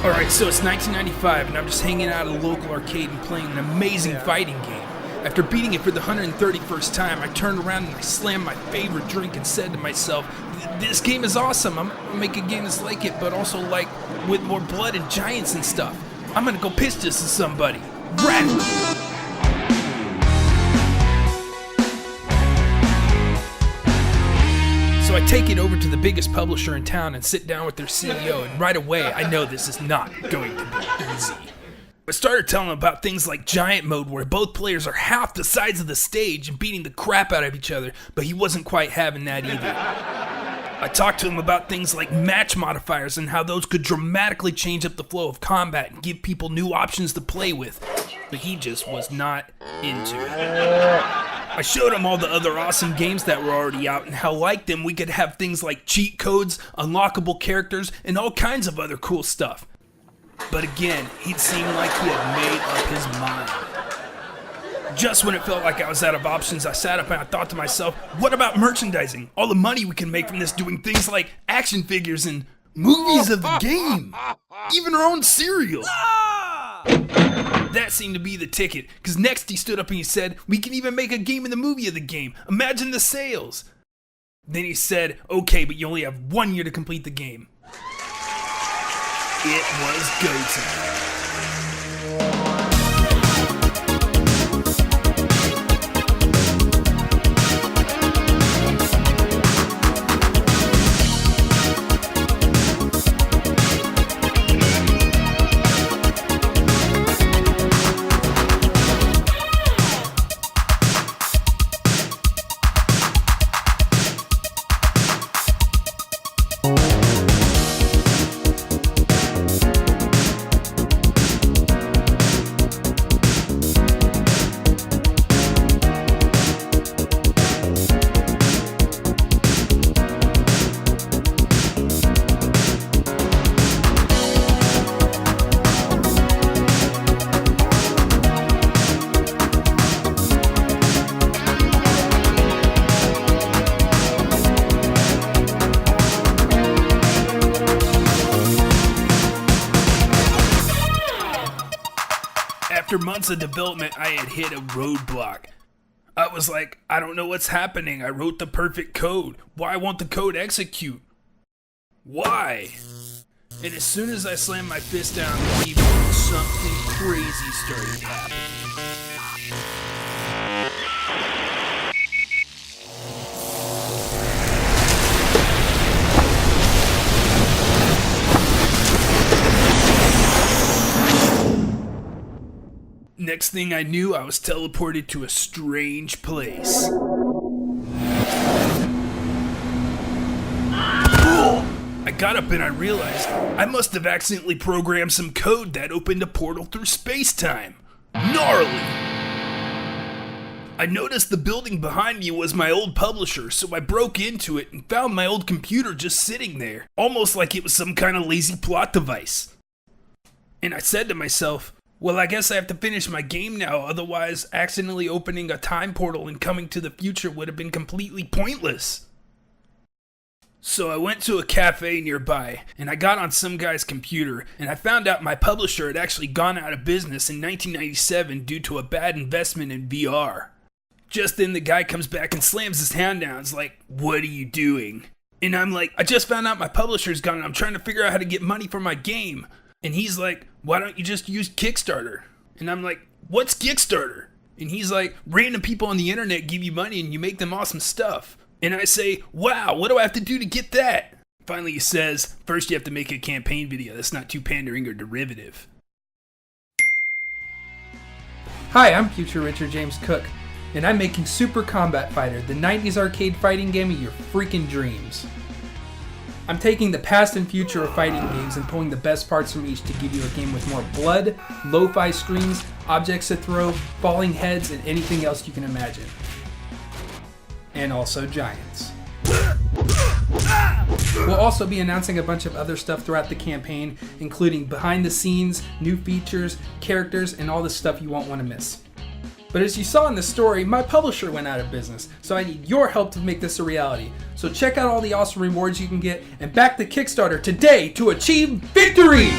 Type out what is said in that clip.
Alright, so it's 1995 and I'm just hanging out at a local arcade and playing an amazing fighting game. After beating it for the 131st time, I turned around and I slammed my favorite drink and said to myself, this game is awesome, I'm gonna make a game that's like it, but also like with more blood and giants and stuff. I'm gonna go pitch this to somebody. Radical! So I take it over to the biggest publisher in town and sit down with their CEO, and right away I know this is not going to be easy. I started telling him about things like giant mode where both players are half the size of the stage and beating the crap out of each other, but he wasn't quite having that either. I talked to him about things like match modifiers and how those could dramatically change up the flow of combat and give people new options to play with, but he just was not into it. I showed him all the other awesome games that were already out and how like them we could have things like cheat codes, unlockable characters, and all kinds of other cool stuff. But again, he'd seemed like he had made up his mind. Just when it felt like I was out of options, I sat up and I thought to myself, what about merchandising? All the money we can make from this doing things like action figures and movies of the game. Even our own cereal. That seemed to be the ticket, because next he stood up and he said, we can even make a game in the movie of the game. Imagine the sales. Then he said, okay, but you only have 1 year to complete the game. It was go time. After months of development, I had hit a roadblock. I was like, I don't know what's happening. I wrote the perfect code. Why won't the code execute? Why? And as soon as I slammed my fist down on the keyboard, something crazy started happening. Next thing I knew, I was teleported to a strange place. I got up and I realized I must have accidentally programmed some code that opened a portal through space-time. Gnarly! I noticed the building behind me was my old publisher, so I broke into it and found my old computer just sitting there, almost like it was some kind of lazy plot device. And I said to myself, well, I guess I have to finish my game now, otherwise accidentally opening a time portal and coming to the future would have been completely pointless. So I went to a cafe nearby, and I got on some guy's computer, and I found out my publisher had actually gone out of business in 1997 due to a bad investment in VR. Just then the guy comes back and slams his hand down, it's like, what are you doing? And I'm like, I just found out my publisher's gone and I'm trying to figure out how to get money for my game. And he's like, why don't you just use Kickstarter? And I'm like, what's Kickstarter? And he's like, random people on the internet give you money and you make them awesome stuff. And I say, wow, what do I have to do to get that? Finally he says, first you have to make a campaign video that's not too pandering or derivative. Hi, I'm future Richard James Cook, and I'm making Super Combat Fighter, the 90s arcade fighting game of your freaking dreams. I'm taking the past and future of fighting games and pulling the best parts from each to give you a game with more blood, lo-fi screens, objects to throw, falling heads, and anything else you can imagine. And also giants. We'll also be announcing a bunch of other stuff throughout the campaign, including behind the scenes, new features, characters, and all the stuff you won't want to miss. But as you saw in the story, my publisher went out of business, so I need your help to make this a reality. So check out all the awesome rewards you can get and back the Kickstarter today to achieve victory!